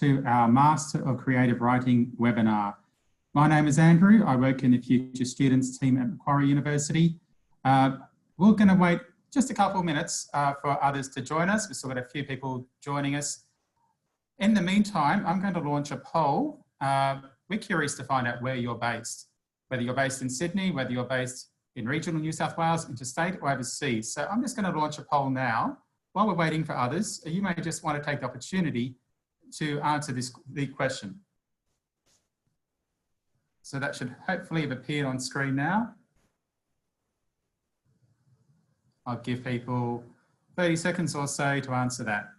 to our Master of Creative Writing webinar. My name is Andrew. I work in the Future Students team at Macquarie University. We're going to wait just a couple of minutes for others to join us. We've still got a few people joining us. In the meantime, I'm going to launch a poll. We're curious to find out where you're based, whether you're based in Sydney, whether you're based in regional New South Wales, interstate or overseas. So I'm just going to launch a poll now. While we're waiting for others, you may just want to take the opportunity to answer the question. So that should hopefully have appeared on screen now. I'll give people 30 seconds or so to answer that.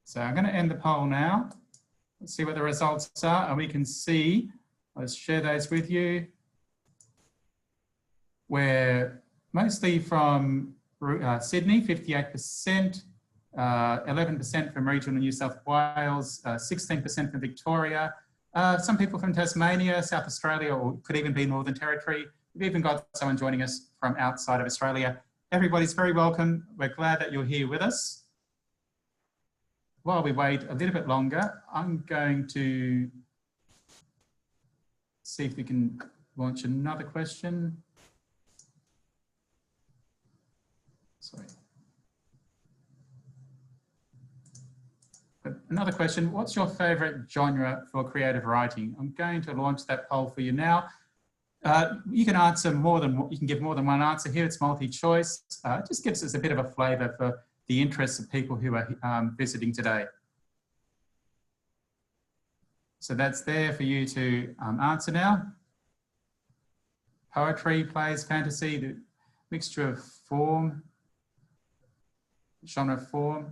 So I'm going to end the poll now. Let's see what the results are, and we can see, let's share those with you. We're mostly from Sydney, 58%, 11% from regional New South Wales, 16% from Victoria, some people from Tasmania, South Australia, or could even be Northern Territory. We've even got someone joining us from outside of Australia. Everybody's very welcome. We're glad that you're here with us. While we wait a little bit longer, I'm going to see if we can launch another question. Sorry. But another question, what's your favourite genre for creative writing? I'm going to launch that poll for you now. You can answer you can give more than one answer here. It's multi-choice. It just gives us a bit of a flavour for the interests of people who are visiting today. So that's there for you to answer now. Poetry, plays, fantasy, the mixture of form, genre form.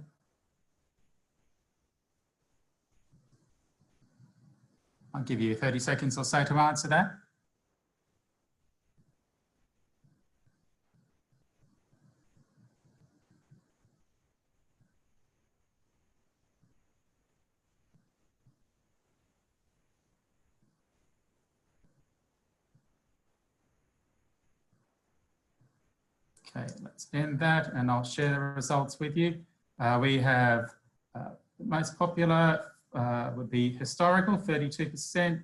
I'll give you 30 seconds or so to answer that. Okay, let's end that and I'll share the results with you. We have most popular would be historical, 32%,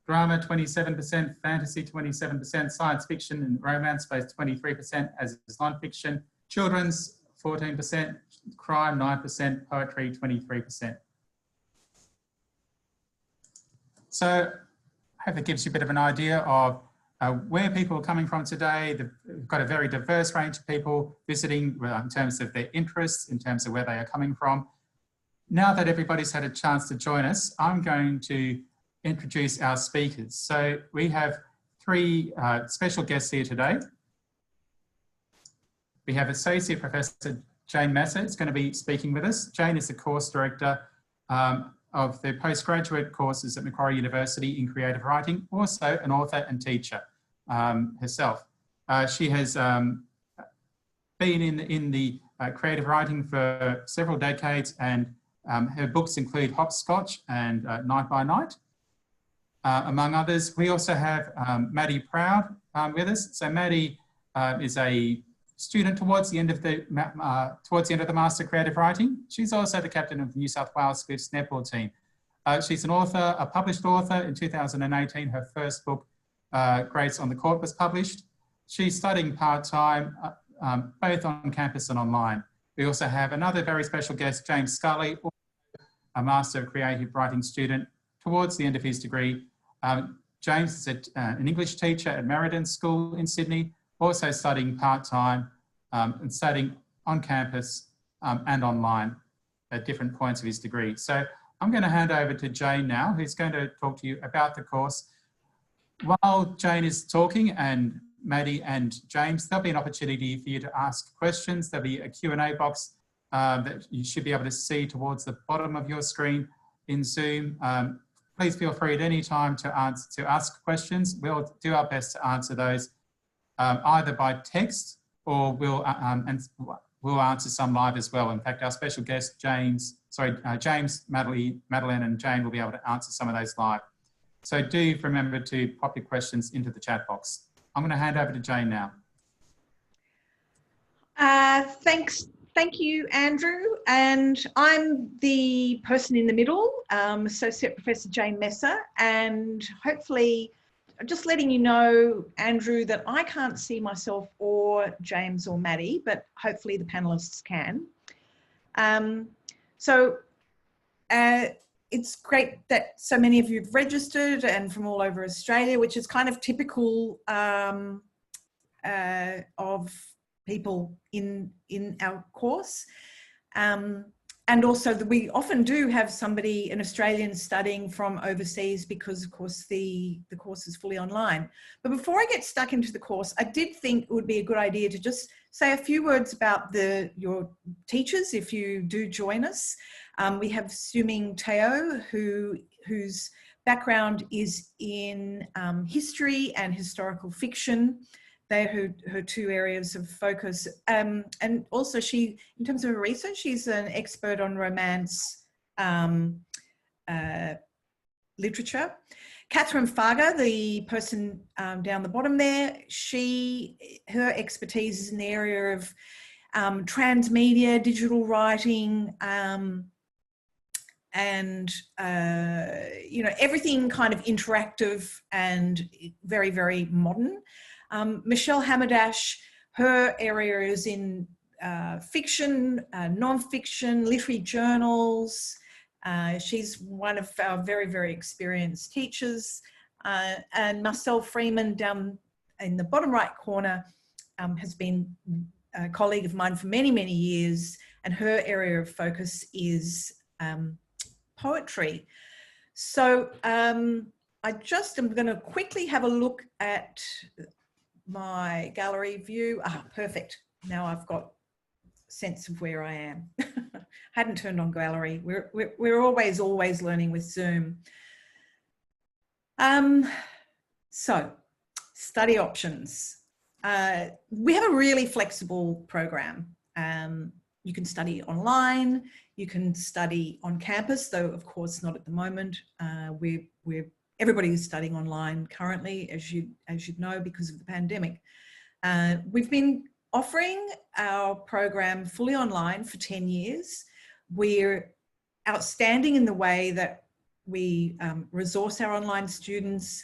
drama, 27%, fantasy, 27%, science fiction and romance, both 23%, as is non-fiction, children's, 14%, crime, 9%, poetry, 23%. So I hope that gives you a bit of an idea of where people are coming from today. We've got a very diverse range of people visiting in terms of their interests, in terms of where they are coming from. Now that everybody's had a chance to join us, I'm going to introduce our speakers. So we have three special guests here today. We have Associate Professor Jane Masser is going to be speaking with us. Jane is the course director of the postgraduate courses at Macquarie University in creative writing, also an author and teacher herself. She has been in the creative writing for several decades, and her books include Hopscotch and Night by Night, among others. We also have Maddie Proud with us. So Maddie is a student towards the end of the Master of Creative Writing. She's also the captain of the New South Wales Swifts netball team. She's an author, a published author. In 2018, her first book, Grace on the Court, was published. She's studying part-time, both on campus and online. We also have another very special guest, James Scully, a Master of Creative Writing student towards the end of his degree. James is an English teacher at Meriden School in Sydney, also studying part-time and studying on campus and online at different points of his degree. So I'm going to hand over to Jane now, who's going to talk to you about the course. While Jane is talking, and Maddie and James, there'll be an opportunity for you to ask questions. There'll be a Q&A box that you should be able to see towards the bottom of your screen in Zoom. Please feel free at any time to ask questions. We'll do our best to answer those either by text, or we'll we'll answer some live as well. In fact, our special guest, James, Madeline, and Jane will be able to answer some of those live. So do remember to pop your questions into the chat box. I'm going to hand over to Jane now. Thank you, Andrew. And I'm the person in the middle, Associate Professor Jane Messer, and hopefully just letting you know, Andrew, that I can't see myself or James or Maddie, but hopefully the panelists can. It's great that so many of you have registered and from all over Australia, which is kind of typical of people in our course. And also that we often do have somebody, an Australian, studying from overseas because, of course, the course is fully online. But before I get stuck into the course, I did think it would be a good idea to just say a few words about your teachers if you do join us. We have Suming Teo, whose background is in history and historical fiction. They're her two areas of focus. And also she, in terms of her research, she's an expert on Romance literature. Catherine Farga, the person down the bottom there, her expertise is in the area of transmedia, digital writing, and everything kind of interactive and very, very modern. Michelle Hammerdash, her area is in fiction, non-fiction, literary journals. She's one of our very, very experienced teachers. And Marcel Freeman down in the bottom right corner has been a colleague of mine for many, many years, and her area of focus is poetry. So I just am going to quickly have a look at my gallery view. Perfect. Now I've got a sense of where I am. Hadn't turned on gallery. We're always learning with Zoom. So study options. We have a really flexible program. You can study online, you can study on campus, though of course not at the moment. Everybody is studying online currently, as you'd know, because of the pandemic. We've been offering our program fully online for 10 years. We're outstanding in the way that we resource our online students.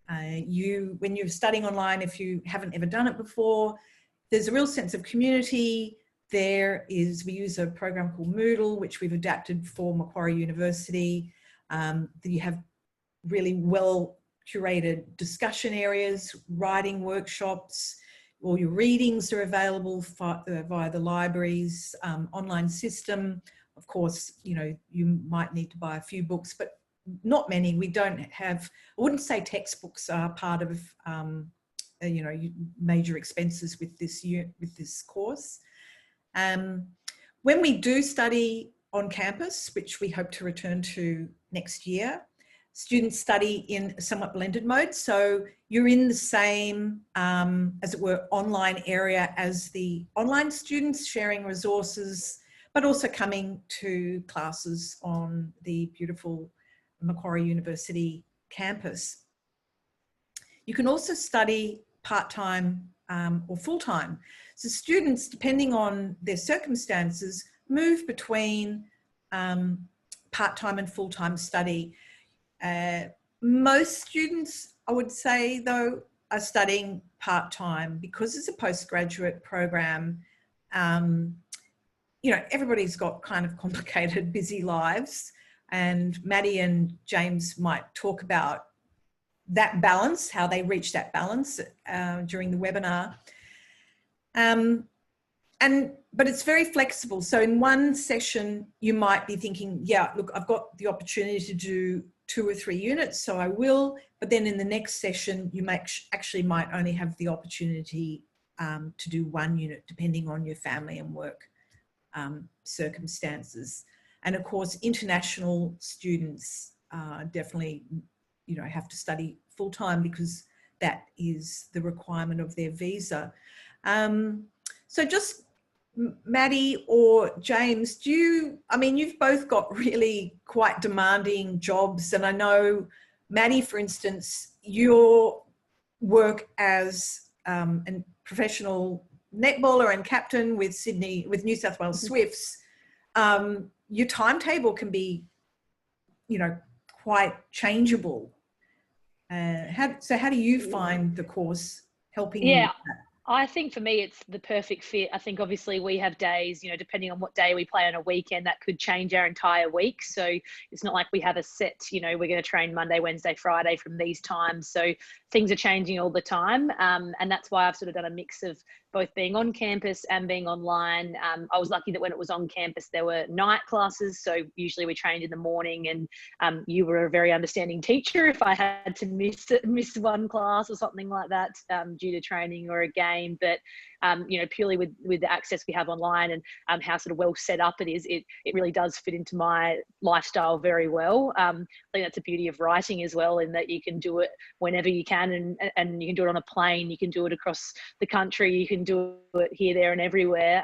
When you're studying online, if you haven't ever done it before, there's a real sense of community. We use a program called Moodle, which we've adapted for Macquarie University. You have really well curated discussion areas, writing workshops. All your readings are available via the library's online system. Of course, you might need to buy a few books, but not many. We don't have, I wouldn't say textbooks are part of major expenses with this course. When we do study on campus, which we hope to return to next year, students study in a somewhat blended mode. So you're in the same, as it were, online area as the online students, sharing resources, but also coming to classes on the beautiful Macquarie University campus. You can also study part-time or full-time. So students, depending on their circumstances, move between part-time and full-time study. Most students, I would say, though, are studying part-time because it's a postgraduate program. Everybody's got kind of complicated, busy lives, and Maddie and James might talk about that balance, how they reach that balance during the webinar. But it's very flexible. So in one session, you might be thinking, yeah, look, I've got the opportunity to do 2 or 3 units, so I will. But then in the next session, you actually might only have the opportunity to do 1 unit, depending on your family and work circumstances. And of course, international students definitely, have to study full time because that is the requirement of their visa. So just Maddie or James, you've both got really quite demanding jobs. And I know, Maddie, for instance, your work as a professional netballer and captain with New South Wales Swifts, your timetable can be, quite changeable. How do you find the course helping you with that? I think for me, it's the perfect fit. I think obviously we have days, depending on what day we play on a weekend, that could change our entire week. So it's not like we have a set, we're going to train Monday, Wednesday, Friday from these times. So things are changing all the time. And that's why I've sort of done a mix of both being on campus and being online. I was lucky that when it was on campus, there were night classes. So usually we trained in the morning, and you were a very understanding teacher if I had to miss one class or something like that due to training or a game. But purely with the access we have online and how sort of well set up it is, it really does fit into my lifestyle very well. I think that's the beauty of writing as well, in that you can do it whenever you can, and you can do it on a plane, you can do it across the country, you can do it here, there and everywhere.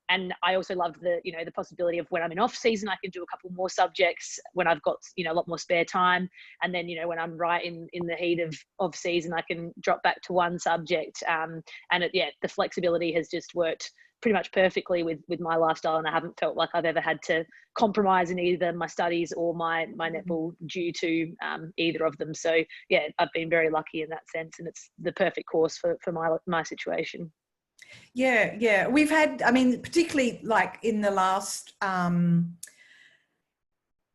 And I also loved the possibility of when I'm in off season, I can do a couple more subjects when I've got, a lot more spare time. And then, when I'm right in the heat of season, I can drop back to one subject. And the flexibility has just worked pretty much perfectly with my lifestyle. And I haven't felt like I've ever had to compromise in either my studies or my netball due to either of them. So yeah, I've been very lucky in that sense, and it's the perfect course for my situation. Yeah. We've had, particularly like in the last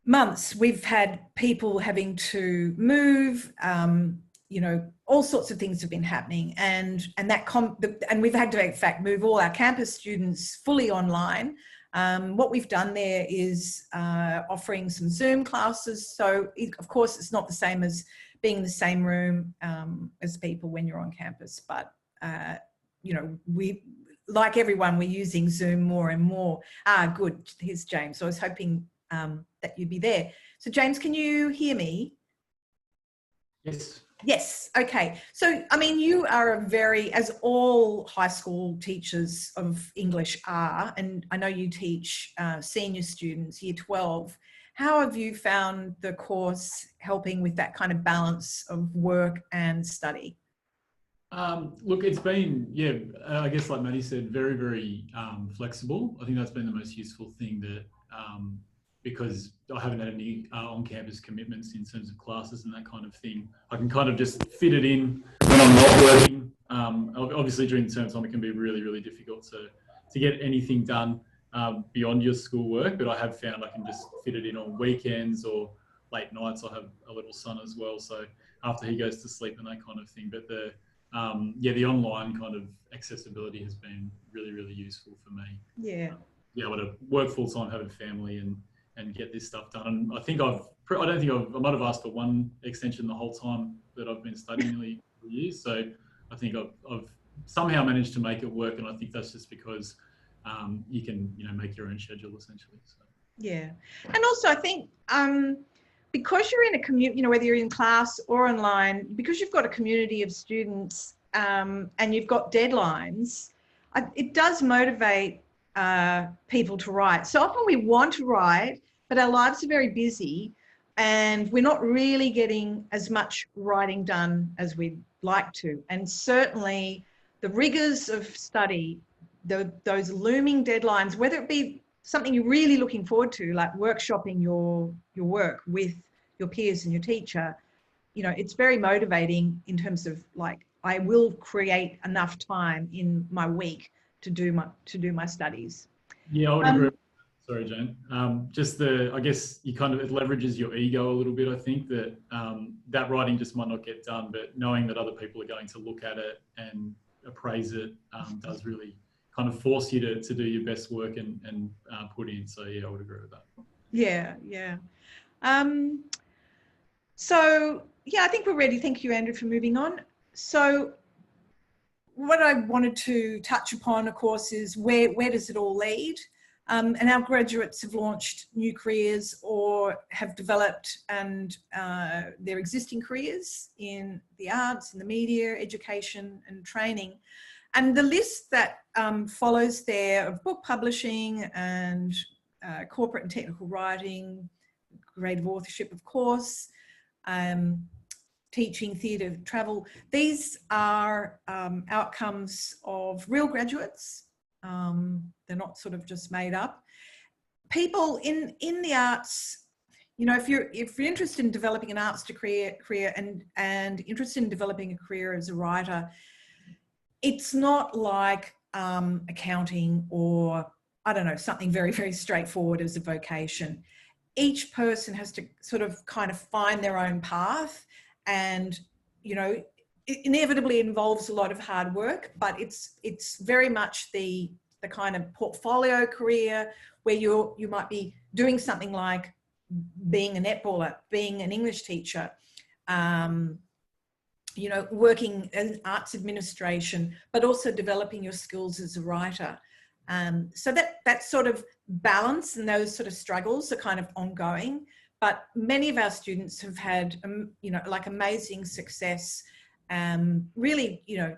months, we've had people having to move, all sorts of things have been happening, and we've had to, in fact, move all our campus students fully online. What we've done there is offering some Zoom classes. So of course, it's not the same as being in the same room as people when you're on campus, but we, like everyone, we're using Zoom more and more. Good. Here's James. So I was hoping that you'd be there. So James, can you hear me? Yes. Yes. Okay. So, you are as all high school teachers of English are, and I know you teach senior students, year 12. How have you found the course helping with that kind of balance of work and study? Look, it's been, I guess like Maddie said, very, very flexible. I think that's been the most useful thing, that because I haven't had any on-campus commitments in terms of classes and that kind of thing. I can kind of just fit it in when I'm not working. Obviously during the term time, it can be really, really difficult to get anything done beyond your schoolwork, but I have found I can just fit it in on weekends or late nights. I have a little son as well, so after he goes to sleep and that kind of thing. But the online kind of accessibility has been really, really useful for me. Yeah. Be able to work full time, have a family, and get this stuff done. And I think I might have asked for one extension the whole time that I've been studying, nearly 4 years. So I think I've somehow managed to make it work, and I think that's just because you can make your own schedule essentially. So. Yeah, and also I think because you're in a community, whether you're in class or online, because you've got a community of students and you've got deadlines, it does motivate people to write. So often we want to write, but our lives are very busy and we're not really getting as much writing done as we'd like to. And certainly the rigors of study, those looming deadlines, whether it be something you're really looking forward to, like workshopping your work with your peers and your teacher, it's very motivating in terms of like, I will create enough time in my week to do my studies. Yeah, I would agree. Sorry, Jane. I guess you kind of, it leverages your ego a little bit. I think that that writing just might not get done, but knowing that other people are going to look at it and appraise it does really kind of force you to do your best work and put in. So yeah, I would agree with that. Yeah. So yeah, I think we're ready. Thank you, Andrew, for moving on. So what I wanted to touch upon, of course, is where does it all lead? And our graduates have launched new careers or have developed their existing careers in the arts, in the media, education and training. And the list that follows there of book publishing and corporate and technical writing, creative authorship, of course, teaching, theatre, travel. These are outcomes of real graduates. They're not sort of just made up. People in the arts, you know, if you're interested in developing an arts career and interested in developing a career as a writer, it's not like accounting or, I don't know, something very, very straightforward as a vocation. Each person has to sort of kind of find their own path, and, you know, it inevitably involves a lot of hard work, but it's very much the kind of portfolio career where you might be doing something like being a netballer, being an English teacher, you know, working in arts administration, but also developing your skills as a writer. So that sort of balance and those sort of struggles are kind of ongoing, but many of our students have had, you know, like amazing success, really, you know,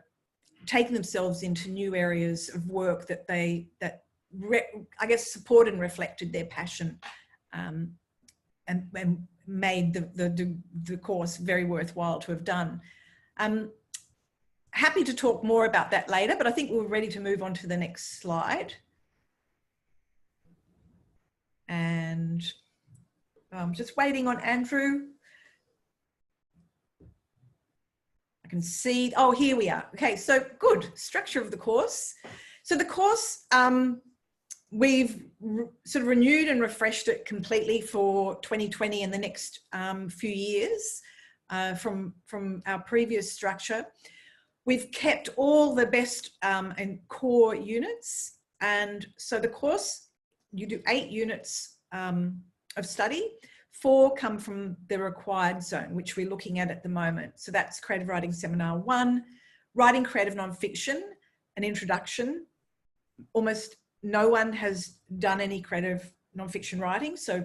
taking themselves into new areas of work that I guess supported and reflected their passion, and made the course very worthwhile to have done. Happy to talk more about that later, but I think we're ready to move on to the next slide. And I'm just waiting on Andrew. I can see, oh, here we are. Okay, so good, structure of the course. So the course, we've sort of renewed and refreshed it completely for 2020 and the next few years from our previous structure. We've kept all the best and core units. And so the course, you do 8 units of study. 4 come from the required zone, which we're looking at the moment. So that's Creative Writing Seminar 1, Writing Creative Nonfiction, an introduction. Almost no one has done any creative nonfiction writing. So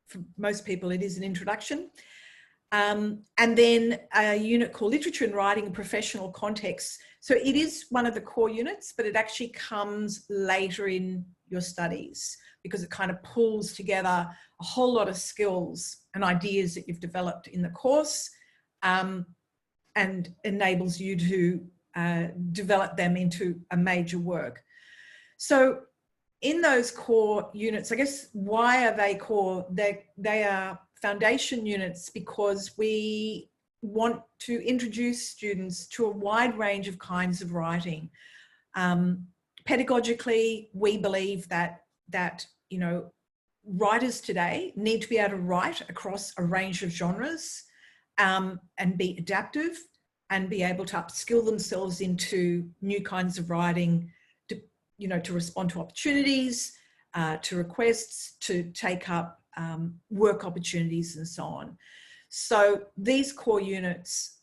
for most people, it is an introduction. And then a unit called Literature and Writing in Professional Contexts. So it is one of the core units, but it actually comes later in your studies because it kind of pulls together a whole lot of skills and ideas that you've developed in the course, and enables you to develop them into a major work. So in those core units, I guess, why are they core? They are foundation units because we want to introduce students to a wide range of kinds of writing. Pedagogically, we believe that you know, writers today need to be able to write across a range of genres, and be adaptive and be able to upskill themselves into new kinds of writing, to, you know, to respond to opportunities, to requests, to take up work opportunities and so on. So these core units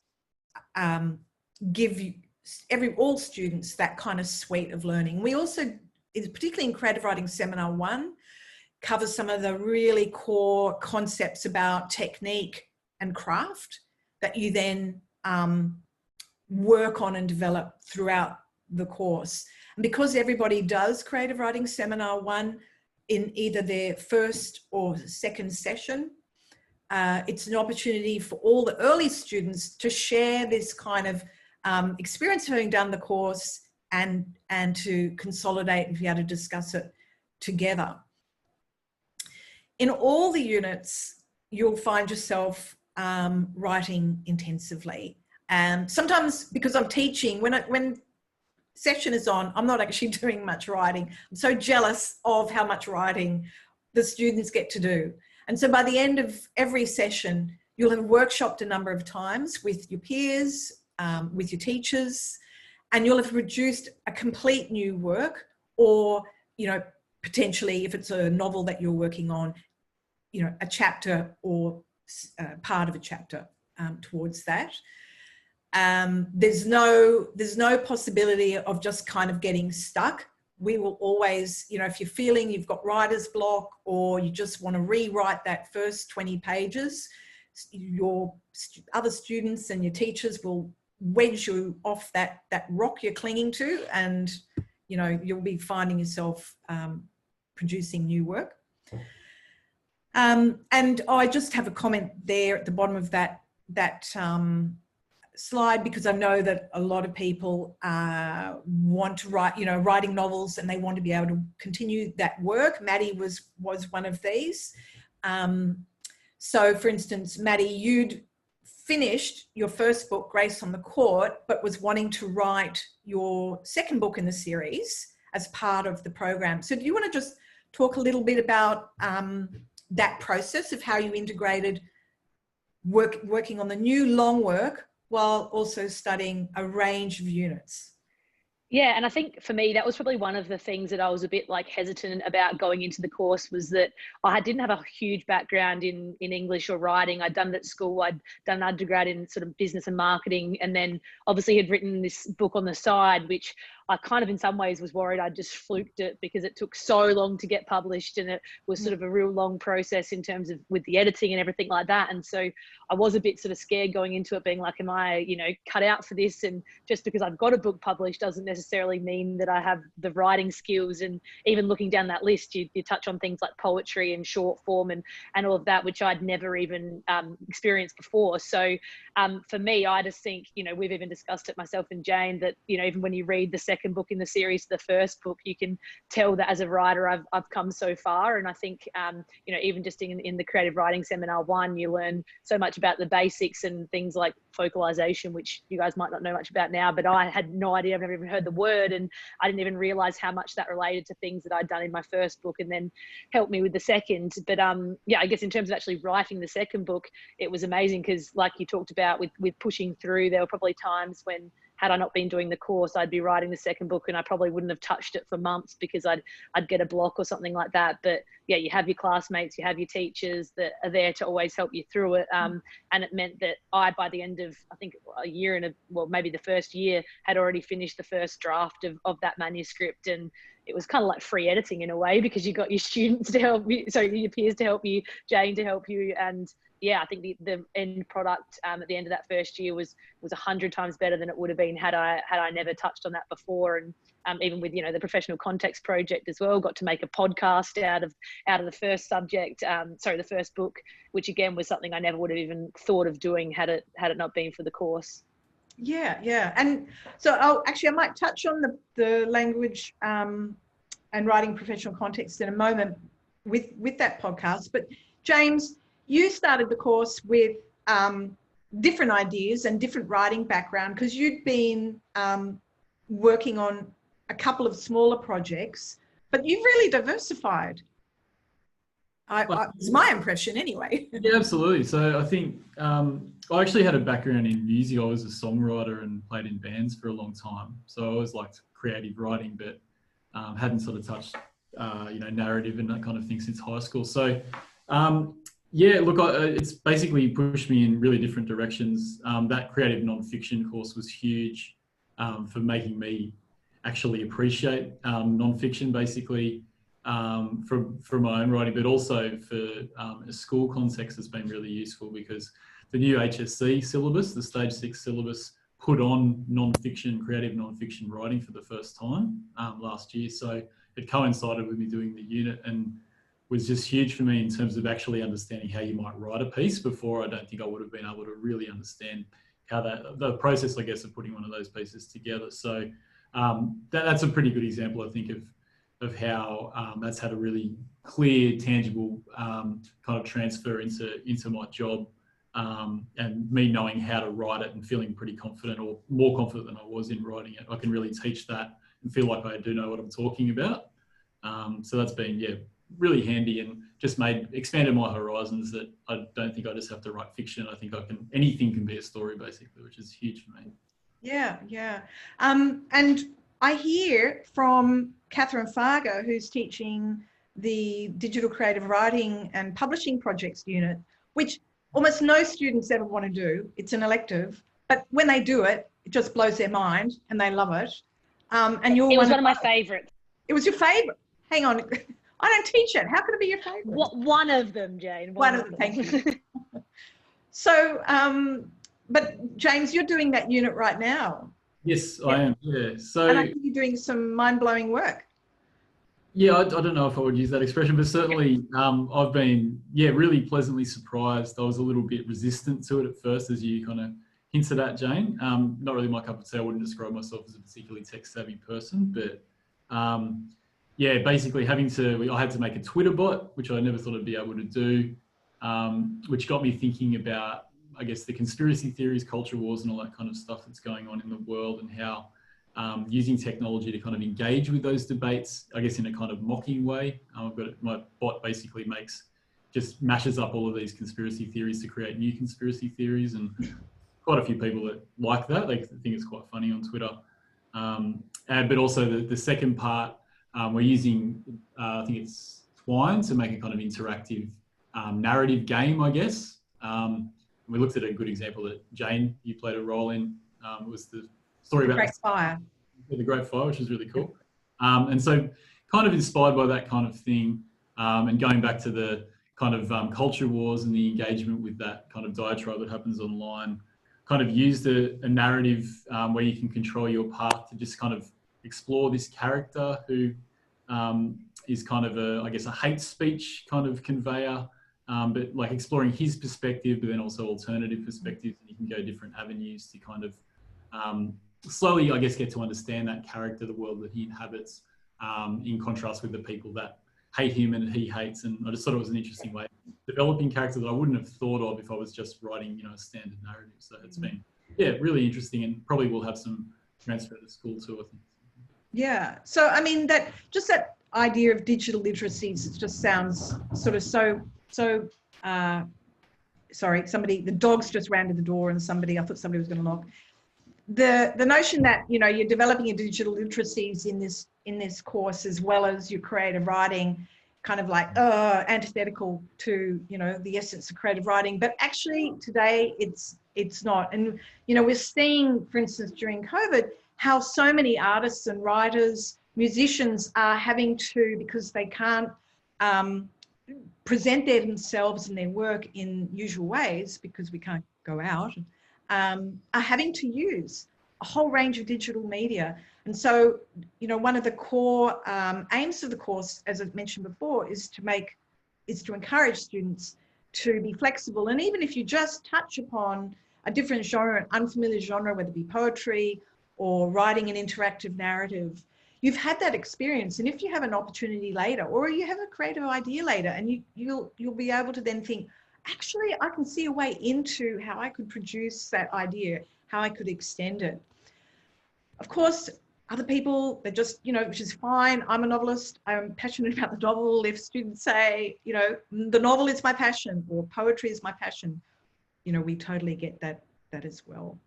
give you all students that kind of suite of learning. We also, particularly in Creative Writing Seminar 1, cover some of the really core concepts about technique and craft that you then work on and develop throughout the course. And because everybody does Creative Writing Seminar 1 in either their first or second session, it's an opportunity for all the early students to share this kind of experience of having done the course and to consolidate and be able to discuss it together. In all the units, you'll find yourself writing intensively. And sometimes, because I'm teaching, when session is on, I'm not actually doing much writing. I'm so jealous of how much writing the students get to do. And so by the end of every session, you'll have workshopped a number of times with your peers, with your teachers, and you'll have produced a complete new work, or, you know, potentially, if it's a novel that you're working on, you know, a chapter or part of a chapter towards that. There's no possibility of just kind of getting stuck. We will always, you know, if you're feeling you've got writer's block or you just want to rewrite that first 20 pages, your other students and your teachers will wedge you off that rock you're clinging to, and you'll be finding yourself producing new work. And I just have a comment there at the bottom of that slide, because I know that a lot of people want to write, writing novels, and they want to be able to continue that work. Maddie was one of these. So for instance, Maddie, you'd finished your first book, Grace on the Court, but was wanting to write your second book in the series as part of the program. So do you want to just talk a little bit about that process of how you integrated working on the new long work while also studying a range of units? Yeah, and I think for me, that was probably one of the things that I was a bit like hesitant about going into the course, was that I didn't have a huge background in English or writing. I'd done it at school. I'd done an undergrad in sort of business and marketing, and then obviously had written this book on the side, which I kind of in some ways was worried I'd just fluked it because it took so long to get published, and it was sort of a real long process in terms of with the editing and everything like that. And so I was a bit sort of scared going into it, being like, am I, cut out for this? And just because I've got a book published doesn't necessarily mean that I have the writing skills. And even looking down that list, you touch on things like poetry and short form and all of that, which I'd never even experienced before. So for me, I just think, we've even discussed it, myself and Jane, that, even when you read the second book in the series, the first book, you can tell that as a writer, I've come so far. And I think, even just in the creative writing seminar 1, you learn so much about the basics and things like focalization, which you guys might not know much about now, but I had no idea. I've never even heard the word, and I didn't even realize how much that related to things that I'd done in my first book, and then helped me with the second. But I guess in terms of actually writing the second book, it was amazing because, like you talked about with pushing through, there were probably times when, had I not been doing the course, I'd be writing the second book and I probably wouldn't have touched it for months because I'd get a block or something like that. But yeah, you have your classmates, you have your teachers that are there to always help you through it. And it meant that by the end of, I think a year maybe the first year, had already finished the first draft of that manuscript. And it was kind of like free editing in a way, because you got your students to help you, your peers to help you, Jane to help you. And yeah, I think the end product at the end of that first year was 100 times better than it would have been had I never touched on that before. And even with the professional context project as well, got to make a podcast out of the first subject, the first book, which again was something I never would have even thought of doing had it not been for the course. Yeah. And so I might touch on the language and writing professional context in a moment with that podcast. But James, you started the course with different ideas and different writing background, because you'd been working on a couple of smaller projects, but you've really diversified. It's my impression anyway. Yeah, absolutely. So I think I actually had a background in music. I was a songwriter and played in bands for a long time. So I always liked creative writing, but hadn't sort of touched, narrative and that kind of thing since high school. So it's basically pushed me in really different directions. That creative non-fiction course was huge for making me actually appreciate non-fiction, basically, from my own writing, but also for a school context has been really useful, because the new HSC syllabus, the Stage 6 syllabus, put on creative non-fiction writing for the first time last year. So it coincided with me doing the unit and was just huge for me in terms of actually understanding how you might write a piece. Before, I don't think I would have been able to really understand how the process, I guess, of putting one of those pieces together. So that's a pretty good example, I think, of how that's had a really clear, tangible kind of transfer into my job, and me knowing how to write it and feeling pretty confident, or more confident than I was in writing it. I can really teach that and feel like I do know what I'm talking about. So that's been, really handy, and just expanded my horizons, that I don't think I just have to write fiction. I think anything can be a story, basically, which is huge for me. Yeah. And I hear from Catherine Fargo, who's teaching the Digital Creative Writing and Publishing Projects unit, which almost no students ever want to do. It's an elective, but when they do it, it just blows their mind and they love it. And it was one of my favourites. It was your favourite? Hang on. I don't teach it. How could it be your favourite? One of them, Jane. One of them. Thank you. So But James, you're doing that unit right now. Yes, I am. Yeah. So, and I think you're doing some mind-blowing work. yeah, I don't know if I would use that expression, but certainly I've been, really pleasantly surprised. I was a little bit resistant to it at first, as you kind of hinted at, Jane. Not really my cup of tea. I wouldn't describe myself as a particularly tech-savvy person, but basically I had to make a Twitter bot, which I never thought I'd be able to do, which got me thinking about, I guess, the conspiracy theories, culture wars, and all that kind of stuff that's going on in the world, and how using technology to kind of engage with those debates, I guess, in a kind of mocking way. My bot basically just mashes up all of these conspiracy theories to create new conspiracy theories, and quite a few people that like that. They think it's quite funny on Twitter. But also the second part, we're using, I think it's Twine, to make a kind of interactive narrative game, I guess. We looked at a good example that Jane, you played a role in. It was the story about the Great Fire, which was really cool. And so kind of inspired by that kind of thing, and going back to the kind of culture wars and the engagement with that kind of diatribe that happens online, kind of used a narrative where you can control your path to just kind of explore this character who is kind of a hate speech kind of conveyor, but like exploring his perspective, but then also alternative perspectives, and you can go different avenues to kind of slowly, I guess, get to understand that character, the world that he inhabits, in contrast with the people that hate him and he hates. And I just thought it was an interesting way of developing characters that I wouldn't have thought of if I was just writing, a standard narrative. So it's been, really interesting, and probably will have some transfer to school too, I think. Yeah. So, I mean, that idea of digital literacies, it just sounds sort of so sorry, the dogs just ran to the door, and I thought somebody was going to knock. The notion that, you're developing your digital literacies in this course, as well as your creative writing, kind of like antithetical to, the essence of creative writing. But actually today it's not. And, we're seeing, for instance, during COVID, how so many artists and writers, musicians are having to, because they can't present themselves and their work in usual ways because we can't go out, are having to use a whole range of digital media. And so, one of the core aims of the course, as I've mentioned before, is to encourage students to be flexible. And even if you just touch upon a different genre, an unfamiliar genre, whether it be poetry or writing an interactive narrative, you've had that experience. And if you have an opportunity later, or you have a creative idea later, and you'll be able to then think, actually, I can see a way into how I could produce that idea, how I could extend it. Of course, other people, they're just, which is fine. I'm a novelist. I'm passionate about the novel. If students say, the novel is my passion, or poetry is my passion, we totally get that as well.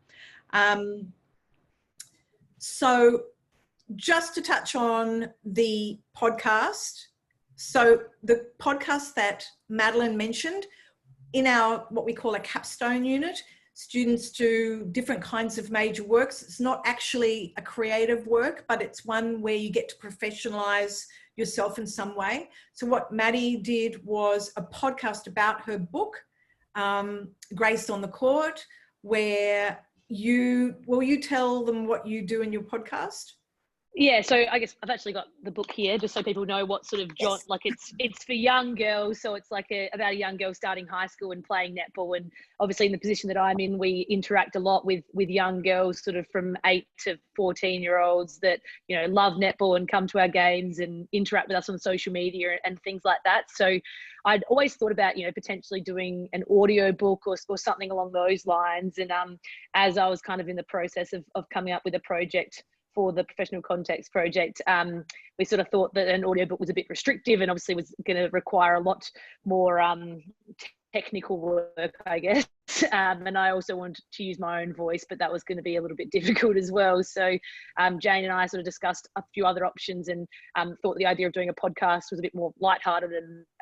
So just to touch on the podcast. So the podcast that Madeline mentioned, in our, what we call a capstone unit, students do different kinds of major works. It's not actually a creative work, but it's one where you get to professionalize yourself in some way. So what Maddie did was a podcast about her book, Grace on the Court, where will you tell them what you do in your podcast? Yeah, so I guess I've actually got the book here just so people know what sort of like it's for young girls. So it's like about a young girl starting high school and playing netball. And obviously in the position that I'm in, we interact a lot with young girls sort of from 8 to 14-year-olds that, love netball and come to our games and interact with us on social media and things like that. So I'd always thought about, potentially doing an audio book or something along those lines. And as I was kind of in the process of coming up with a project for the Professional Context project, we sort of thought that an audiobook was a bit restrictive and obviously was going to require a lot more technical work, I guess. And I also wanted to use my own voice, but that was going to be a little bit difficult as well. So Jane and I sort of discussed a few other options and thought the idea of doing a podcast was a bit more lighthearted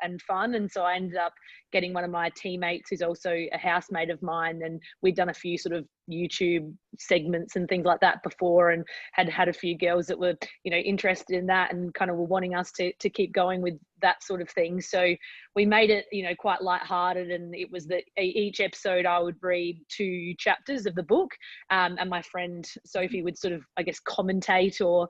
and fun. And so I ended up getting one of my teammates who's also a housemate of mine, and we'd done a few sort of YouTube segments and things like that before, and had a few girls that were, interested in that and kind of were wanting us to keep going with that sort of thing. So we made it, quite lighthearted, and it was that each episode episode, I would read 2 chapters of the book, and my friend Sophie would sort of, I guess, commentate or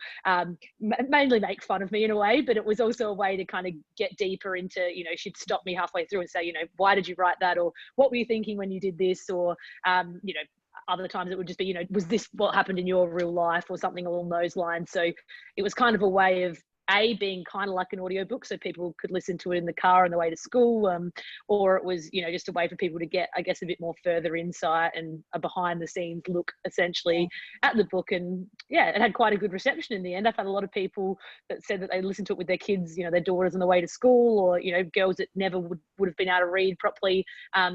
mainly make fun of me in a way, but it was also a way to kind of get deeper into, you know, she'd stop me halfway through and say, you know, why did you write that? Or what were you thinking when you did this? Or, you know, other times it would just be, you know, was this what happened in your real life or something along those lines? So it was kind of a way of being kind of like an audiobook, so people could listen to it in the car on the way to school, or it was, you know, just a way for people to get, I guess, a bit more further insight and a behind the scenes look essentially at the book. And yeah, it had quite a good reception in the end. I've had a lot of people that said that they listened to it with their kids, you know, their daughters on the way to school, or, you know, girls that never would have been able to read properly,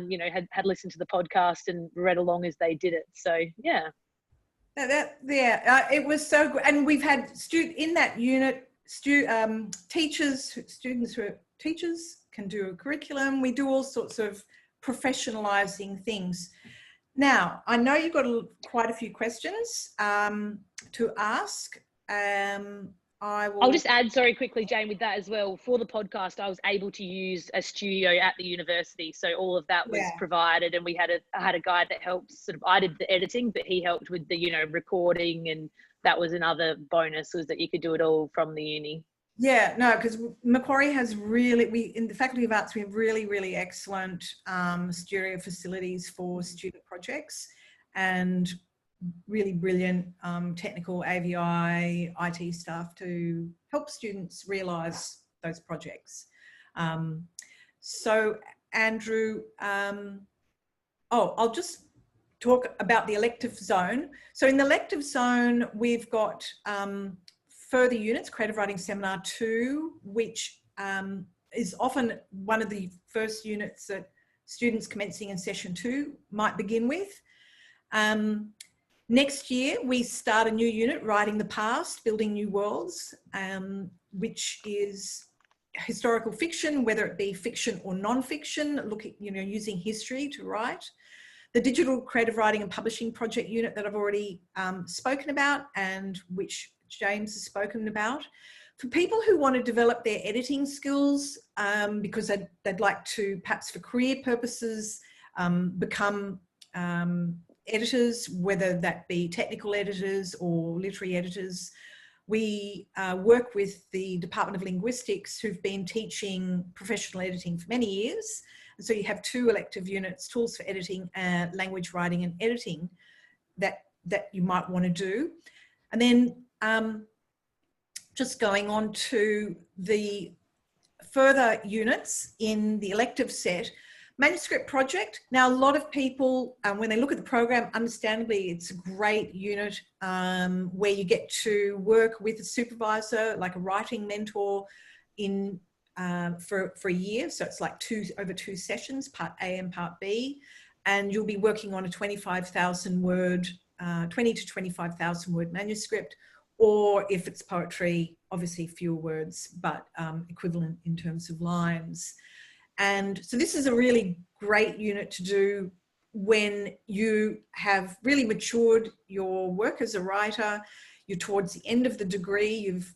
you know, had listened to the podcast and read along as they did it. So yeah. It was so good. And we've had in that unit, teachers can do a curriculum. We do all sorts of professionalizing things. Now, I know you've got quite a few questions to ask. I'll just add, sorry, quickly, Jane, with that as well. For the podcast, I was able to use a studio at the university, so all of that was provided, and I had a guy that helped sort of, I did the editing, but he helped with the, you know, recording, and that was another bonus, was that you could do it all from the uni. Yeah, no, because Macquarie has really, in the Faculty of Arts, we have really, really excellent studio facilities for student projects, and really brilliant technical AVI, IT staff to help students realise those projects. So Andrew, I'll just talk about the elective zone. So in the elective zone, we've got further units, Creative Writing Seminar 2, which is often one of the first units that students commencing in session 2 might begin with. Next year, we start a new unit, Writing the Past, Building New Worlds, which is historical fiction, whether it be fiction or non-fiction, using history to write. The Digital Creative Writing and Publishing Project unit that I've already spoken about, and which James has spoken about. For people who want to develop their editing skills, because they'd like to, perhaps for career purposes, become editors, whether that be technical editors or literary editors. We work with the Department of Linguistics, who've been teaching professional editing for many years. And so you have 2 elective units, Tools for Editing, Language Writing and Editing, that you might want to do. And then just going on to the further units in the elective set, Manuscript project. Now, a lot of people, when they look at the program, understandably, it's a great unit where you get to work with a supervisor, like a writing mentor, for a year. So it's like over 2 sessions, part A and part B, and you'll be working on a 25,000 word, 20 to 25,000 word manuscript, or if it's poetry, obviously fewer words, but equivalent in terms of lines. And so this is a really great unit to do when you have really matured your work as a writer, you're towards the end of the degree, you've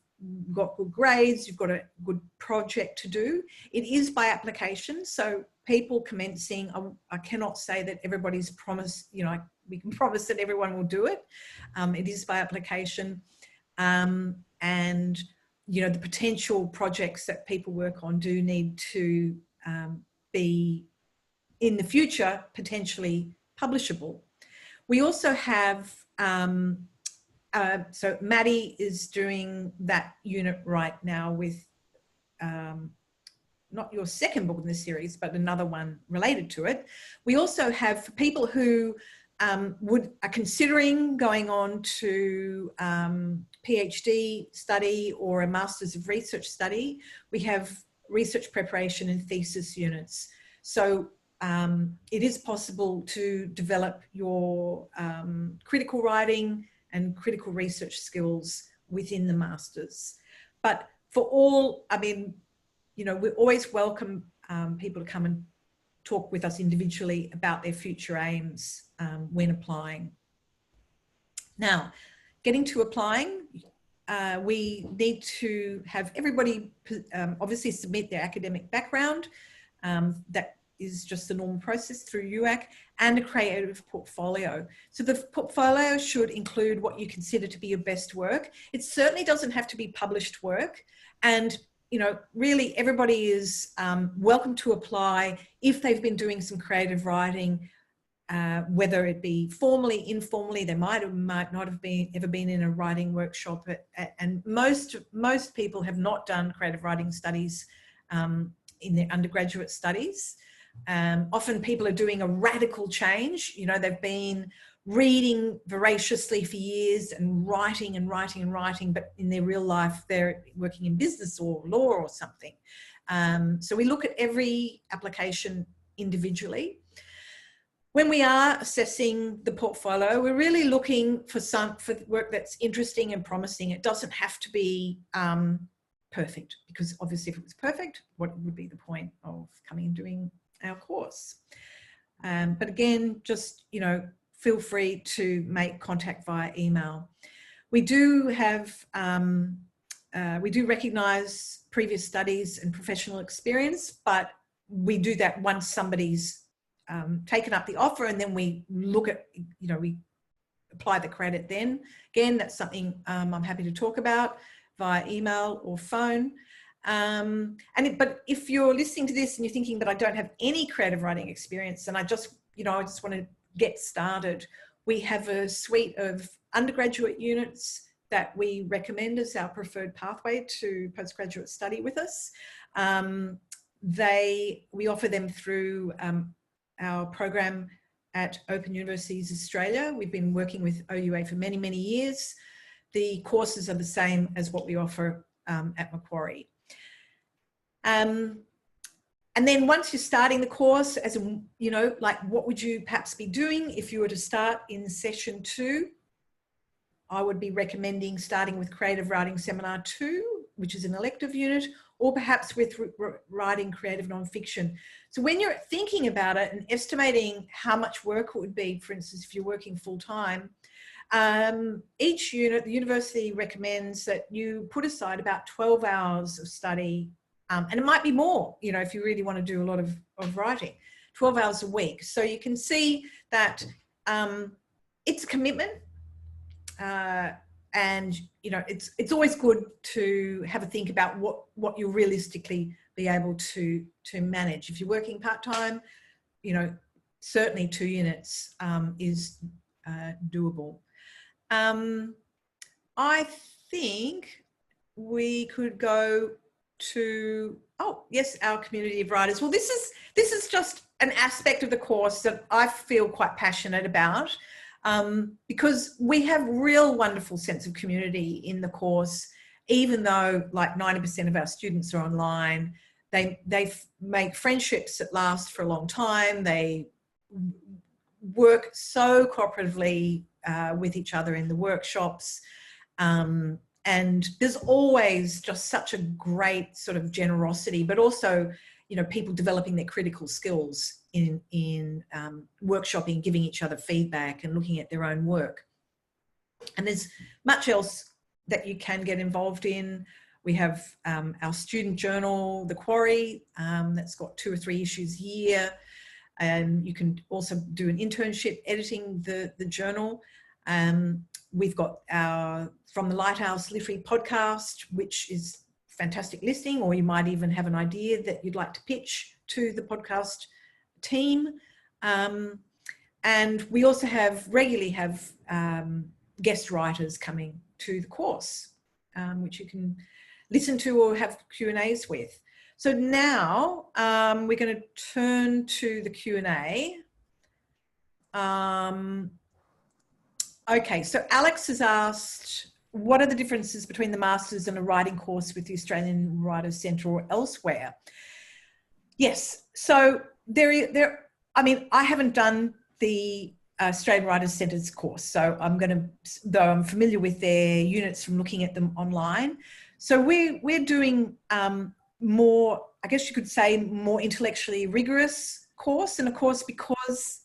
got good grades, you've got a good project to do. It is by application, so people commencing, I cannot say that everybody's promised, we can promise that everyone will do it. It is by application. And, the potential projects that people work on do need to be in the future potentially publishable. We also have, so Maddie is doing that unit right now with not your second book in the series, but another one related to it. We also have, for people who are considering going on to PhD study or a Masters of Research study, we have research preparation and thesis units. So it is possible to develop your critical writing and critical research skills within the Masters. But for all, we always welcome people to come and talk with us individually about their future aims when applying. Now, getting to applying, we need to have everybody obviously submit their academic background. That is just the normal process through UAC, and a creative portfolio. So the portfolio should include what you consider to be your best work. It certainly doesn't have to be published work. And, you know, really everybody is welcome to apply if they've been doing some creative writing, whether it be formally, informally. They might not have ever been in a writing workshop, and most people have not done creative writing studies in their undergraduate studies. Often people are doing a radical change. You know, they've been reading voraciously for years and writing and writing and writing, but in their real life they're working in business or law or something. So we look at every application individually. When we are assessing the portfolio, we're really looking for work that's interesting and promising. It doesn't have to be perfect, because obviously if it was perfect, what would be the point of coming and doing our course? But again, just, you know, feel free to make contact via email. We do have, we do recognise previous studies and professional experience, but we do that once somebody's taken up the offer, and then we look at, you know, we apply the credit then. Again, that's something I'm happy to talk about via email or phone. But if you're listening to this and you're thinking, but I don't have any creative writing experience and I just want to get started, we have a suite of undergraduate units that we recommend as our preferred pathway to postgraduate study with us. We offer them through our program at Open Universities Australia. We've been working with OUA for many, many years. The courses are the same as what we offer at Macquarie. And then once you're starting the course, as a, you know, like what would you perhaps be doing if you were to start in session 2? I would be recommending starting with Creative Writing Seminar 2, which is an elective unit, or perhaps with writing creative nonfiction. So when you're thinking about it and estimating how much work it would be, for instance, if you're working full time, each unit, the university recommends that you put aside about 12 hours of study, and it might be more, you know, if you really want to do a lot of writing, 12 hours a week. So you can see that it's a commitment, and, you know, it's always good to have a think about what you'll realistically be able to manage. If you're working part-time, you know, certainly 2 units is doable. I think we could go to, oh yes, our community of writers. Well, this is just an aspect of the course that I feel quite passionate about, because we have real wonderful sense of community in the course, even though like 90% of our students are online. They make friendships that last for a long time. They work so cooperatively with each other in the workshops. And there's always just such a great sort of generosity, but also, you know, people developing their critical skills in workshopping, giving each other feedback and looking at their own work. And there's much else that you can get involved in. We have our student journal, the Quarry, that's got 2 or 3 issues a year. And you can also do an internship editing the journal. We've got our From the Lighthouse Literary podcast, which is fantastic listening, or you might even have an idea that you'd like to pitch to the podcast team. And we also regularly have guest writers coming to the course, which you can listen to or have Q&As with. So now we're going to turn to the Q&A. Okay, so Alex has asked, what are the differences between the Masters and a writing course with the Australian Writers' Centre or elsewhere? Yes, so I mean, I haven't done the Australian Writers' Centre's course, so though I'm familiar with their units from looking at them online. So we're doing more, I guess you could say, more intellectually rigorous course, and of course, because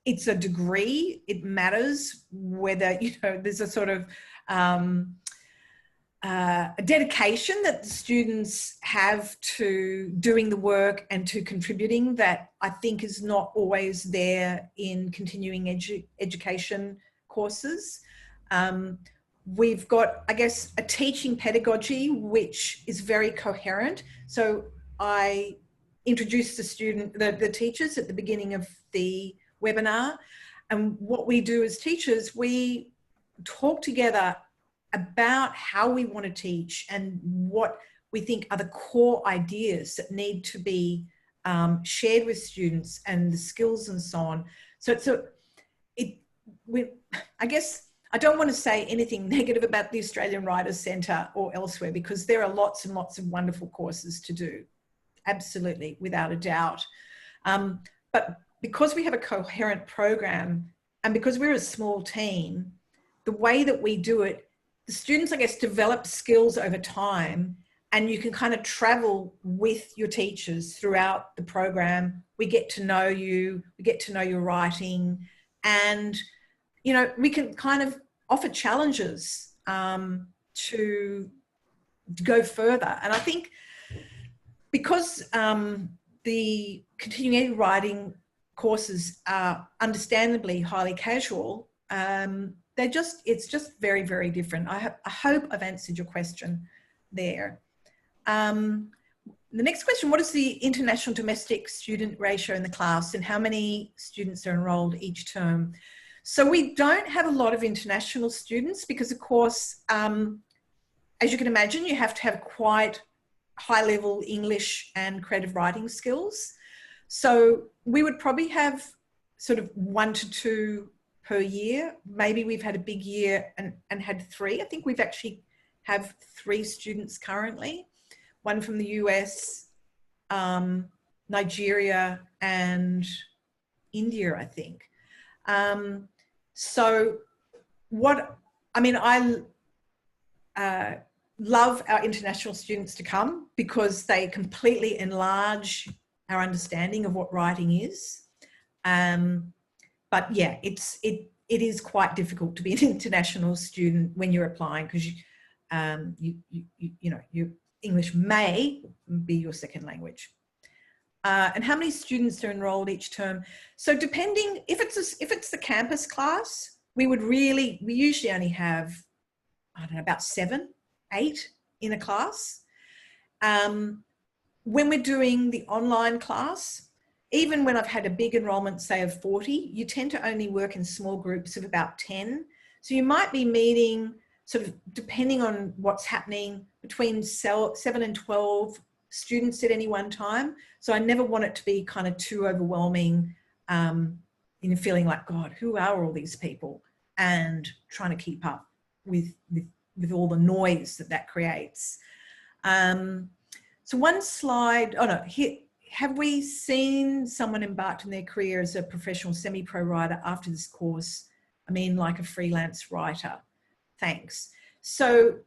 it's a degree, it matters whether, you know, there's a sort of a dedication that the students have to doing the work and to contributing that I think is not always there in continuing education courses. We've got, I guess, a teaching pedagogy which is very coherent. So I introduced the teachers at the beginning of the webinar, and what we do as teachers, we talk together about how we want to teach and what we think are the core ideas that need to be shared with students and the skills and so on. So I guess I don't want to say anything negative about the Australian Writers Centre or elsewhere, because there are lots and lots of wonderful courses to do. Absolutely, without a doubt. But because we have a coherent program and because we're a small team, the way that we do it, the students, I guess, develop skills over time, and you can kind of travel with your teachers throughout the program. We get to know you, we get to know your writing, and, you know, we can kind of offer challenges to go further. And I think because the continuing writing courses are understandably highly casual, it's just very, very different. I hope I've answered your question there. The next question, what is the international domestic student ratio in the class and how many students are enrolled each term? So we don't have a lot of international students because, of course, as you can imagine, you have to have quite high-level English and creative writing skills. So we would probably have sort of 1 to 2 per year. Maybe we've had a big year and had 3. I think we've actually have 3 students currently, one from the US, Nigeria, and India, I think. So I love our international students to come because they completely enlarge our understanding of what writing is. But yeah, it is quite difficult to be an international student when you're applying, because you know, your English may be your second language. And how many students are enrolled each term? So depending, if it's the campus class, we usually only have, I don't know, about 7, 8 in a class. When we're doing the online class, even when I've had a big enrollment, say of 40, you tend to only work in small groups of about 10. So you might be meeting, sort of depending on what's happening, between 7 and 12 students at any one time. So I never want it to be kind of too overwhelming, you know, feeling like, God, who are all these people? And trying to keep up with all the noise that creates. So one slide, oh no, here, have we seen someone embarked in their career as a professional semi-pro writer after this course? I mean, like a freelance writer. Thanks. So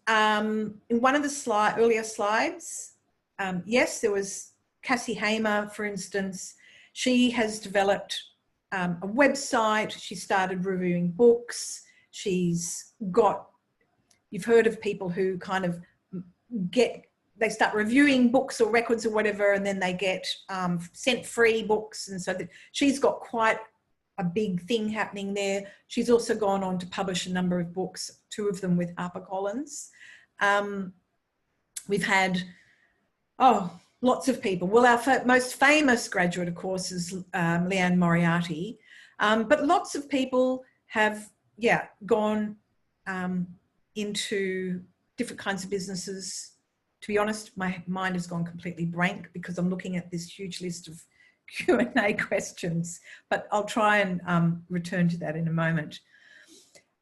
in one of the earlier slides, yes, there was Cassie Hamer, for instance. She has developed a website. She started reviewing books. She's got, you've heard of people who kind of they start reviewing books or records or whatever, and then they get sent free books. And so she's got quite a big thing happening there. She's also gone on to publish a number of books, 2 of them with HarperCollins. We've had, lots of people. Well, our most famous graduate, of course, is Leanne Moriarty. But lots of people have, gone into different kinds of businesses. To be honest, my mind has gone completely blank because I'm looking at this huge list of Q&A questions, but I'll try and return to that in a moment.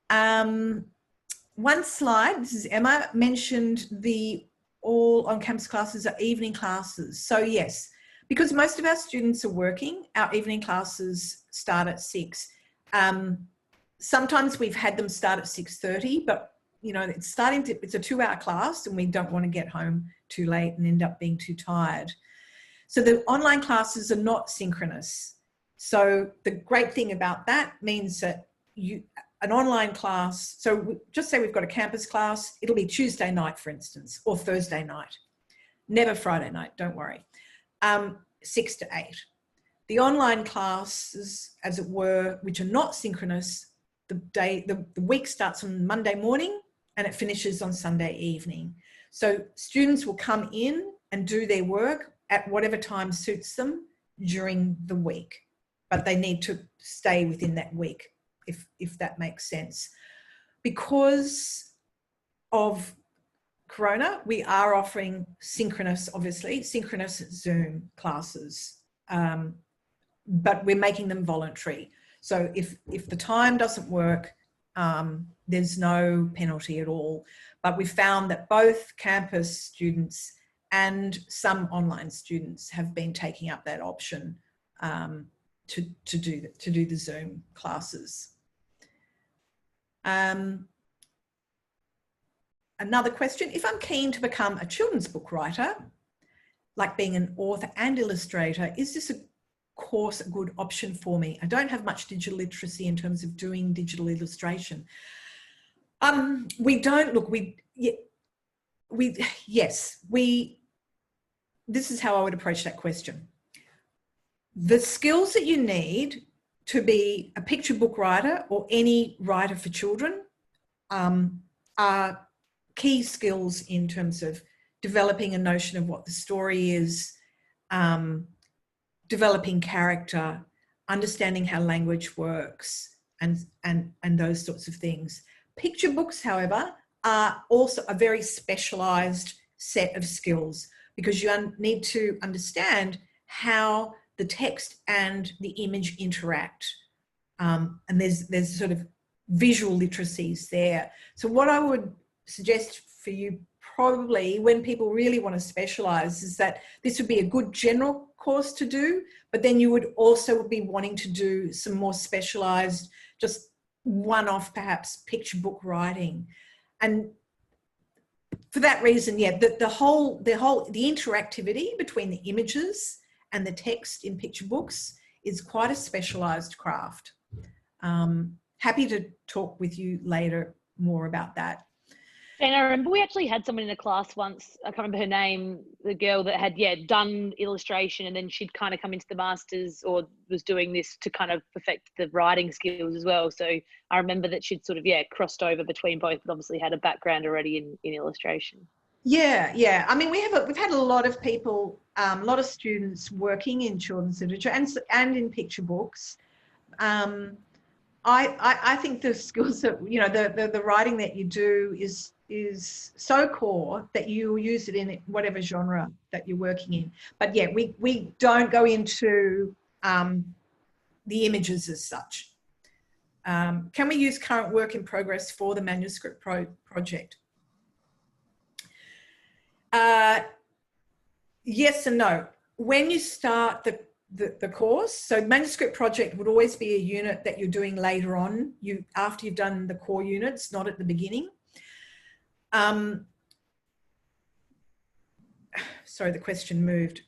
One slide, this is Emma, mentioned the all on-campus classes are evening classes. So yes, because most of our students are working, our evening classes start at 6. Sometimes we've had them start at 6:30, but you know, it's a 2-hour class and we don't want to get home too late and end up being too tired. So the online classes are not synchronous. So the great thing about that means that an online class, so just say we've got a campus class, it'll be Tuesday night, for instance, or Thursday night, never Friday night, don't worry, 6 to 8. The online classes, as it were, which are not synchronous, the week starts on Monday morning and it finishes on Sunday evening. So students will come in and do their work at whatever time suits them during the week, but they need to stay within that week, if that makes sense. Because of Corona, we are offering synchronous, obviously, synchronous Zoom classes, but we're making them voluntary. So if the time doesn't work, there's no penalty at all. But we found that both campus students and some online students have been taking up that option to do the Zoom classes. Another question, if I'm keen to become a children's book writer, like being an author and illustrator, is this a course a good option for me? I don't have much digital literacy in terms of doing digital illustration. We don't, look, this is how I would approach that question. The skills that you need to be a picture book writer or any writer for children are key skills in terms of developing a notion of what the story is, developing character, understanding how language works, and those sorts of things. Picture books, however, are also a very specialised set of skills, because you need to understand how the text and the image interact. And there's sort of visual literacies there. So what I would suggest for you, probably when people really want to specialise, is that this would be a good general course to do, but then you would also be wanting to do some more specialised, just one-off perhaps picture book writing. And for that reason, yeah, the interactivity between the images and the text in picture books is quite a specialised craft. Happy to talk with you later more about that. And I remember we actually had someone in a class once, I can't remember her name, the girl that had, done illustration, and then she'd kind of come into the masters or was doing this to kind of perfect the writing skills as well. So I remember that she'd sort of, crossed over between both, but obviously had a background already in illustration. Yeah. I mean, we've had a lot of people, a lot of students working in children's literature and in picture books. I think the skills that, the writing that you do is so core that you use it in whatever genre that you're working in. But yeah, we don't go into the images as such. Can we use current work in progress for the manuscript project? Yes and no. When you start the course, so manuscript project would always be a unit that you're doing later on, after you've done the core units, not at the beginning. Sorry, the question moved.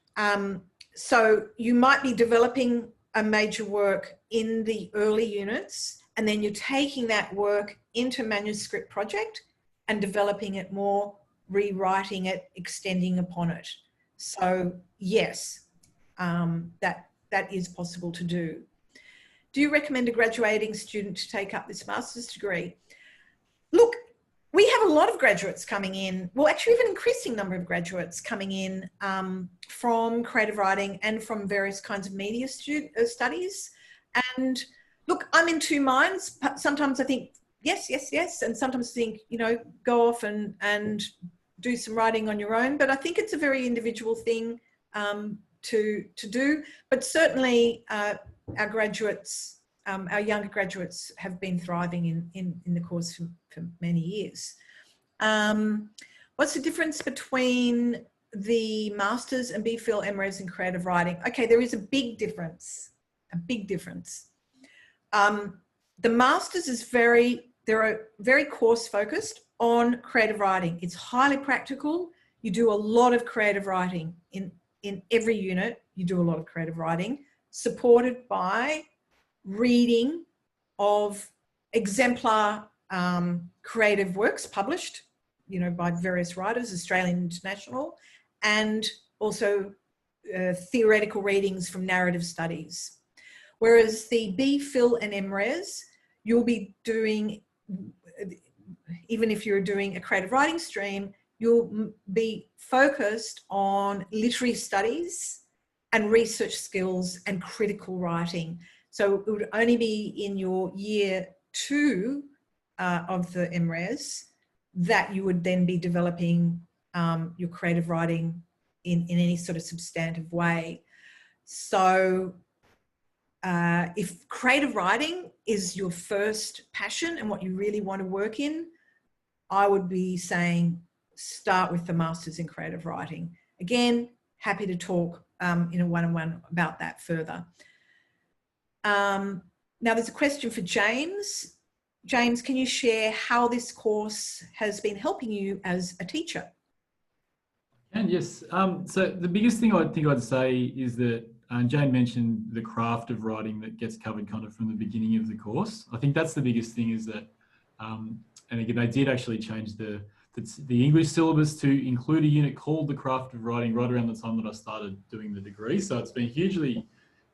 So you might be developing a major work in the early units, and then you're taking that work into manuscript project and developing it more, rewriting it, extending upon it. So yes, that is possible to do. Do you recommend a graduating student to take up this master's degree? Look, we have a lot of graduates coming in, well, actually we have an increasing number of graduates coming in from creative writing and from various kinds of media studies. And look, I'm in two minds. Sometimes I think, yes, and sometimes think, go off and do some writing on your own. But I think it's a very individual thing to do. But certainly our graduates, our younger graduates have been thriving in the course for many years. What's the difference between the Masters and BPhil MRes in creative writing? Okay, there is a big difference, The Masters is very course focused on creative writing. It's highly practical. You do a lot of creative writing in every unit. You do a lot of creative writing, supported by reading of exemplar creative works published, you know, by various writers, Australian and international, and also theoretical readings from narrative studies. Whereas the B, Phil and MRes, you'll be doing, even if you're doing a creative writing stream, you'll be focused on literary studies and research skills and critical writing. So it would only be in your year 2 of the MRes that you would then be developing your creative writing in any sort of substantive way. So if creative writing is your first passion and what you really want to work in, I would be saying start with the Masters in Creative Writing. Again, happy to talk in a one-on-one about that further. Now there's a question for James. James, can you share how this course has been helping you as a teacher? And yes, so the biggest thing I think I'd say is that Jane mentioned the craft of writing that gets covered kind of from the beginning of the course. I think that's the biggest thing, is that, and again, they did actually change the English syllabus to include a unit called the craft of writing right around the time that I started doing the degree. So it's been hugely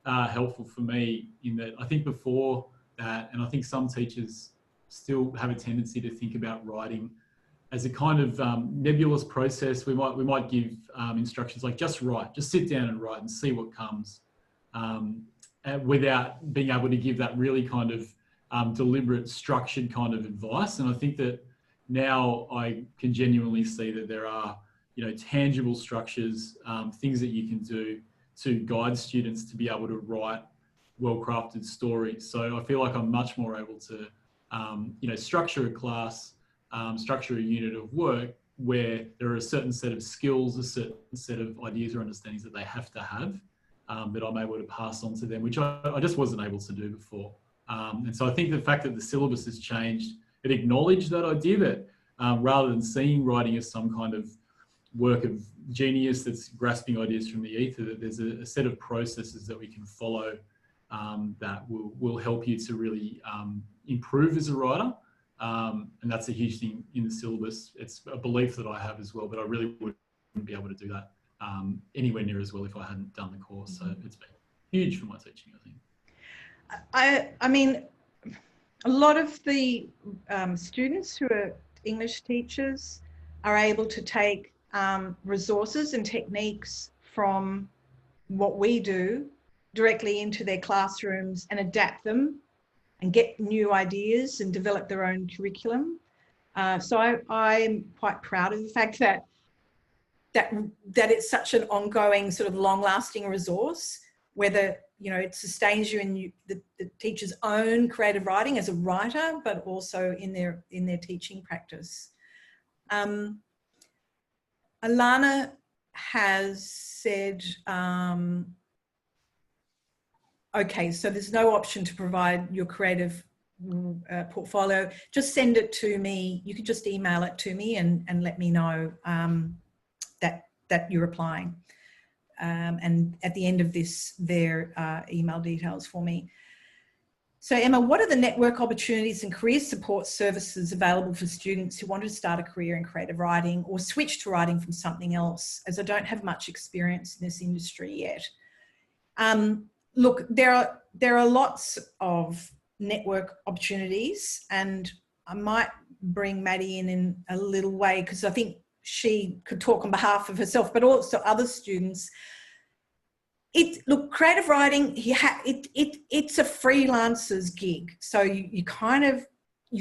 helpful for me in that I think before that, and I think some teachers still have a tendency to think about writing as a kind of nebulous process. We might give instructions like just write, just sit down and write and see what comes, without being able to give that really kind of deliberate, structured kind of advice. And I think that now I can genuinely see that there are, you know, tangible structures, things that you can do to guide students to be able to write well-crafted stories. So I feel like I'm much more able to, you know, structure a class, structure a unit of work where there are a certain set of skills, a certain set of ideas or understandings that they have to have, that I'm able to pass on to them, which I just wasn't able to do before. And so I think the fact that the syllabus has changed, it acknowledged that idea that rather than seeing writing as some kind of work of genius that's grasping ideas from the ether, that there's a set of processes that we can follow that will help you to really improve as a writer. And that's a huge thing in the syllabus. It's a belief that I have as well, but I really wouldn't be able to do that anywhere near as well if I hadn't done the course. So it's been huge for my teaching, I think. I mean, a lot of the students who are English teachers are able to take resources and techniques from what we do directly into their classrooms and adapt them and get new ideas and develop their own curriculum. So I'm quite proud of the fact that it's such an ongoing sort of long-lasting resource, whether, you know, it sustains you in the teacher's own creative writing as a writer, but also in their teaching practice. Alana has said, okay, so there's no option to provide your creative portfolio. Just send it to me. You can just email it to me and let me know that you're applying. And at the end of this, their email details for me. So Emma, what are the network opportunities and career support services available for students who want to start a career in creative writing or switch to writing from something else, as I don't have much experience in this industry yet? Look, there are lots of network opportunities, and I might bring Maddie in a little way because I think she could talk on behalf of herself, but also other students. Look, creative writing, it's a freelancer's gig. So you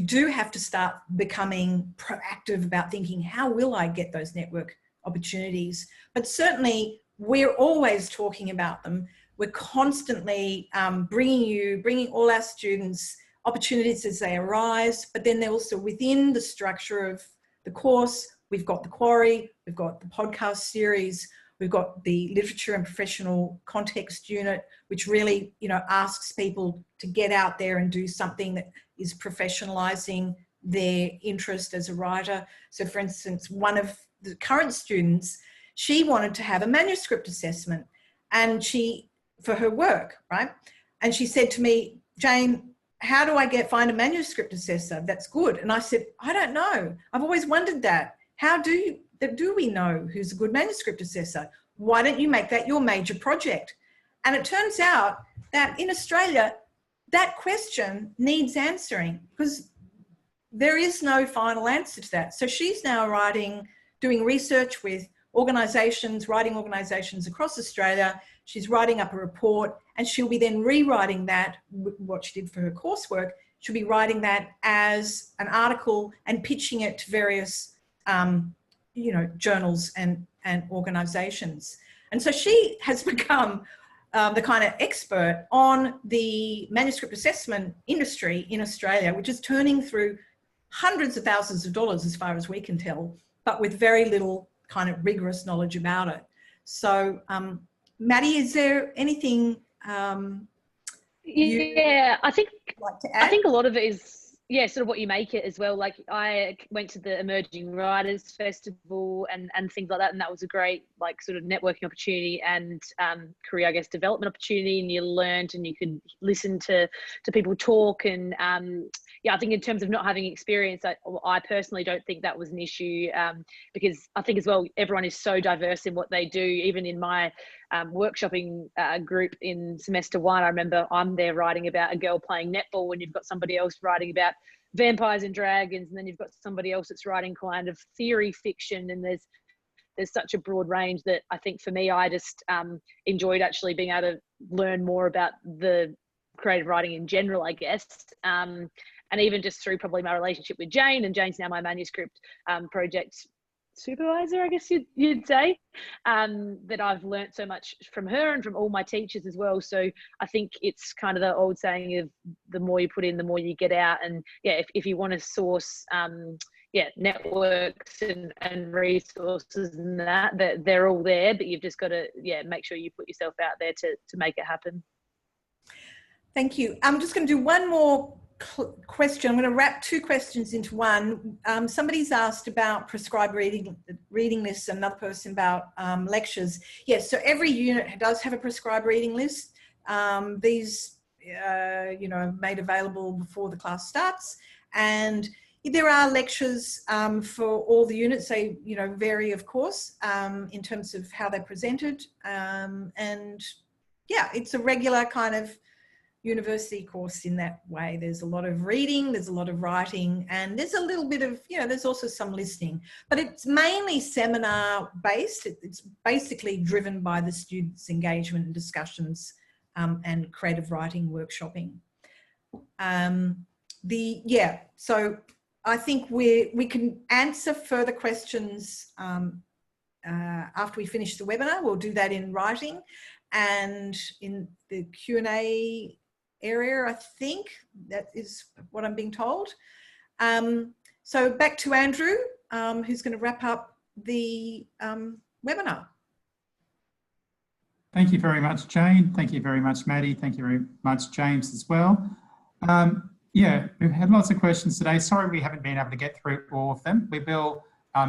do have to start becoming proactive about thinking, how will I get those network opportunities? But certainly we're always talking about them. We're constantly bringing all our students opportunities as they arise, but then they're also within the structure of the course. We've got the Macquarie, we've got the podcast series, we've got the literature and professional context unit, which really, you know, asks people to get out there and do something that is professionalizing their interest as a writer. So for instance, one of the current students, she wanted to have a manuscript assessment and for her work, right? And she said to me, Jane, how do I find a manuscript assessor that's good? And I said, I don't know. I've always wondered that. How do we know who's a good manuscript assessor? Why don't you make that your major project? And it turns out that in Australia, that question needs answering because there is no final answer to that. So she's now doing research with organisations, writing organisations across Australia. She's writing up a report and she'll be then rewriting that, what she did for her coursework, she'll be writing that as an article and pitching it to various, journals and organisations. And so she has become the kind of expert on the manuscript assessment industry in Australia, which is turning through hundreds of thousands of dollars as far as we can tell, but with very little kind of rigorous knowledge about it. So, Maddie, is there anything yeah, I think like to add? I think a lot of it is, yeah, sort of what you make it as well. Like I went to the Emerging Writers Festival and things like that, and that was a great like sort of networking opportunity and career, I guess, development opportunity. And you learned and you could listen to people talk. And yeah, I think in terms of not having experience, I personally don't think that was an issue because I think as well everyone is so diverse in what they do. Even in my workshopping group in semester 1, I remember I'm there writing about a girl playing netball, and you've got somebody else writing about vampires and dragons, and then you've got somebody else that's writing kind of theory fiction, and there's such a broad range that I think for me, I just enjoyed actually being able to learn more about the creative writing in general, I guess. And even just through probably my relationship with Jane, and Jane's now my manuscript project supervisor, I guess you'd say, that I've learnt so much from her and from all my teachers as well. So I think it's kind of the old saying of the more you put in, the more you get out. And yeah, if you want to source networks and resources and that they're all there, but you've just got to make sure you put yourself out there to make it happen. Thank you. I'm just going to do one more question. I'm going to wrap 2 questions into one. Somebody's asked about prescribed reading lists, and another person about lectures. Yes, so every unit does have a prescribed reading list. These, are made available before the class starts, and there are lectures for all the units. They, vary, of course, in terms of how they're presented. And yeah, it's a regular kind of university course in that way. There's a lot of reading, there's a lot of writing, and there's a little bit of, there's also some listening, but it's mainly seminar based. It's basically driven by the students' engagement and discussions and creative writing workshopping. So I think we can answer further questions after we finish the webinar. We'll do that in writing, and in the Q&A area, I think that is what I'm being told. So back to Andrew, who's going to wrap up the webinar. Thank you very much, Jane. Thank you very much, Maddie. Thank you very much, James, as well. Yeah, we've had lots of questions today. Sorry we haven't been able to get through all of them. We will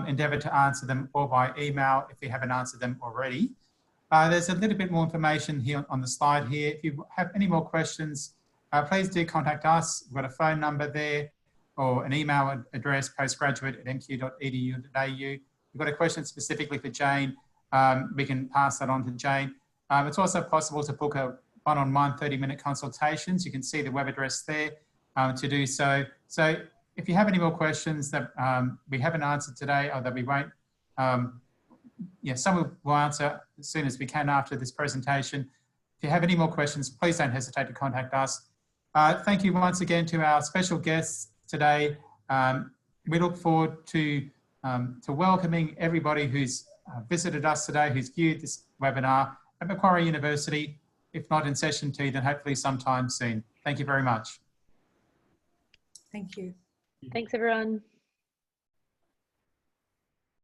endeavour to answer them all by email if we haven't answered them already. There's a little bit more information here on the slide here. If you have any more questions, please do contact us. We've got a phone number there or an email address, postgraduate@mq.edu.au. If you've got a question specifically for Jane, we can pass that on to Jane. It's also possible to book a one-on-one 30-minute consultations. You can see the web address there to do so. So if you have any more questions that we haven't answered today or that we won't, some we'll answer as soon as we can after this presentation. If you have any more questions, please don't hesitate to contact us. Thank you once again to our special guests today. We look forward to welcoming everybody who's visited us today, who's viewed this webinar at Macquarie University. If not in session 2, then hopefully sometime soon. Thank you very much. Thank you. Thanks, everyone.